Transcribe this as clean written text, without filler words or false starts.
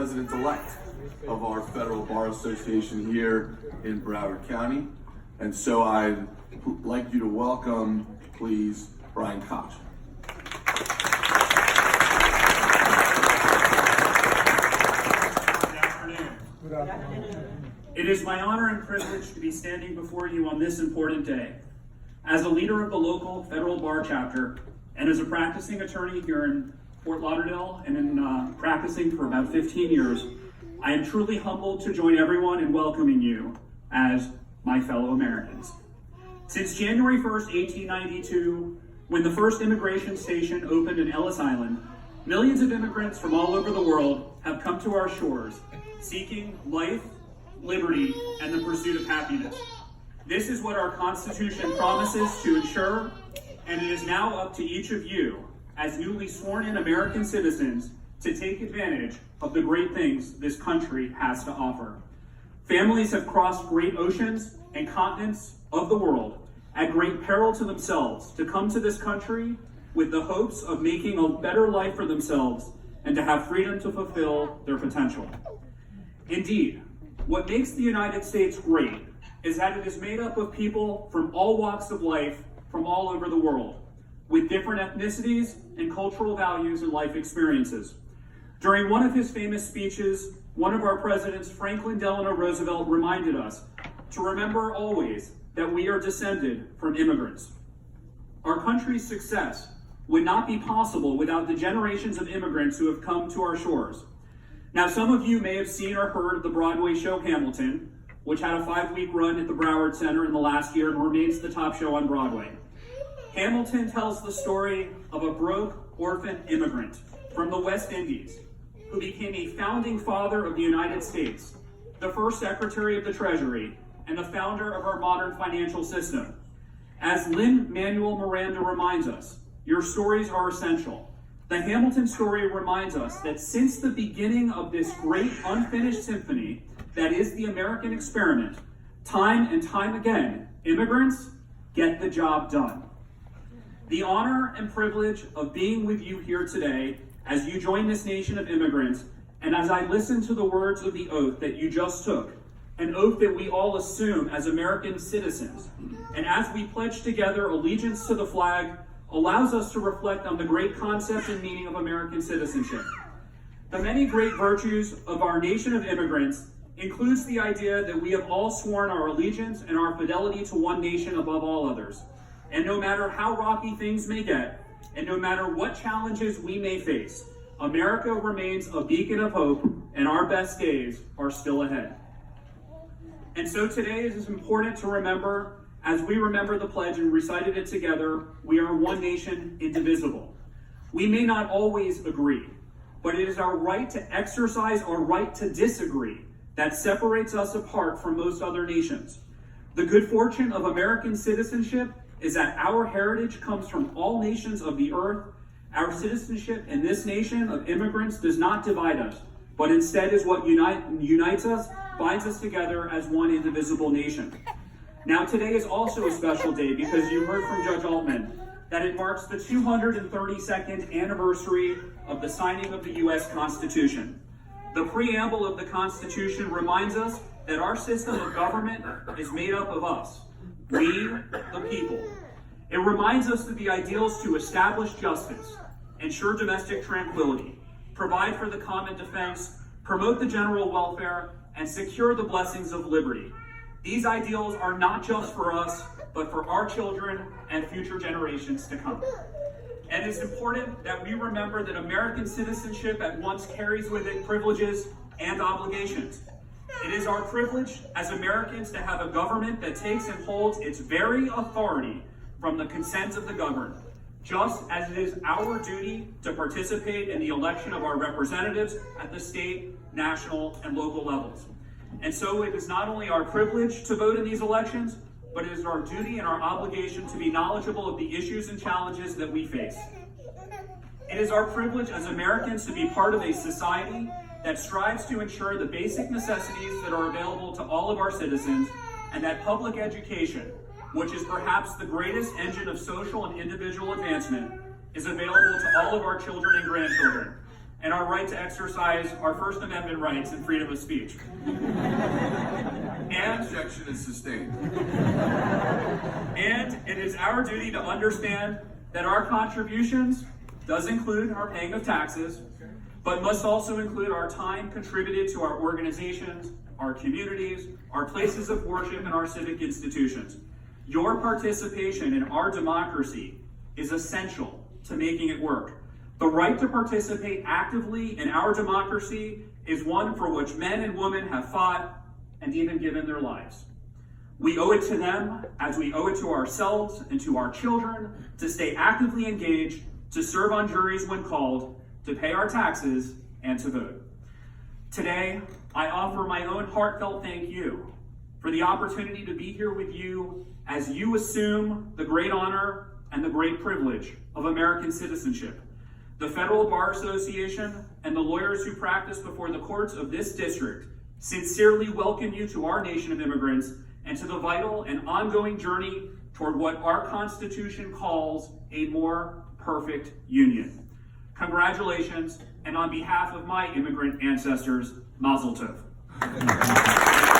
president-elect of our Federal Bar Association here in Broward County. And so I'd like you to welcome, please, Brian Koch. Good afternoon. It is my honor and privilege to be standing before you on this important day. As a leader of the local Federal Bar chapter, and as a practicing attorney here in Fort Lauderdale and in practicing for about 15 years, I am truly humbled to join everyone in welcoming you as my fellow Americans. Since January 1st, 1892, when the first immigration station opened in Ellis Island, millions of immigrants from all over the world have come to our shores, seeking life, liberty, and the pursuit of happiness. This is what our Constitution promises to ensure, and it is now up to each of you, as newly sworn-in American citizens, to take advantage of the great things this country has to offer. Families have crossed great oceans and continents of the world at great peril to themselves to come to this country with the hopes of making a better life for themselves and to have freedom to fulfill their potential. Indeed, what makes the United States great is that it is made up of people from all walks of life from all over the world, with different ethnicities and cultural values and life experiences. During one of his famous speeches, one of our presidents, Franklin Delano Roosevelt, reminded us to remember always that we are descended from immigrants. Our country's success would not be possible without the generations of immigrants who have come to our shores. Now, some of you may have seen or heard of the Broadway show Hamilton, which had a 5-week run at the Broward Center in the last year and remains the top show on Broadway. Hamilton tells the story of a broke, orphan immigrant from the West Indies who became a founding father of the United States, the first Secretary of the Treasury, and the founder of our modern financial system. As Lin-Manuel Miranda reminds us, your stories are essential. The Hamilton story reminds us that since the beginning of this great unfinished symphony that is the American experiment, time and time again, immigrants get the job done. The honor and privilege of being with you here today as you join this nation of immigrants, and as I listen to the words of the oath that you just took, an oath that we all assume as American citizens, and as we pledge together allegiance to the flag, allows us to reflect on the great concept and meaning of American citizenship. The many great virtues of our nation of immigrants includes the idea that we have all sworn our allegiance and our fidelity to one nation above all others. And no matter how rocky things may get, and no matter what challenges we may face, America remains a beacon of hope, and our best days are still ahead. And so today it is important to remember, as we remember the pledge and recited it together, we are one nation, indivisible. We may not always agree, but it is our right to exercise our right to disagree that separates us apart from most other nations. The good fortune of American citizenship is that our heritage comes from all nations of the earth. Our citizenship in this nation of immigrants does not divide us, but instead is what unites us, binds us together as one indivisible nation. Now, today is also a special day because you heard from Judge Altman that it marks the 232nd anniversary of the signing of the U.S. Constitution. The preamble of the Constitution reminds us that our system of government is made up of us, we, the people. It reminds us of the ideals to establish justice, ensure domestic tranquility, provide for the common defense, promote the general welfare, and secure the blessings of liberty. These ideals are not just for us, but for our children and future generations to come. And it's important that we remember that American citizenship at once carries with it privileges and obligations. It is our privilege as Americans to have a government that takes and holds its very authority from the consent of the governed, just as it is our duty to participate in the election of our representatives at the state, national, and local levels. And so it is not only our privilege to vote in these elections, but it is our duty and our obligation to be knowledgeable of the issues and challenges that we face. It is our privilege as Americans to be part of a society that strives to ensure the basic necessities that are available to all of our citizens, and that public education, which is perhaps the greatest engine of social and individual advancement, is available to all of our children and grandchildren. and our right to exercise our First Amendment rights and freedom of speech. And Objection is sustained. And it is our duty to understand that our contributions does include our paying of taxes, but must also include our time contributed to our organizations, our communities, our places of worship, and our civic institutions. Your participation in our democracy is essential to making it work. The right to participate actively in our democracy is one for which men and women have fought and even given their lives. We owe it to them as we owe it to ourselves and to our children to stay actively engaged, to serve on juries when called, to pay our taxes, and to vote. Today, I offer my own heartfelt thank you for the opportunity to be here with you as you assume the great honor and the great privilege of American citizenship. The Federal Bar Association and the lawyers who practice before the courts of this district sincerely welcome you to our nation of immigrants and to the vital and ongoing journey toward what our Constitution calls a more perfect union. Congratulations, and on behalf of my immigrant ancestors, Mazel Tov.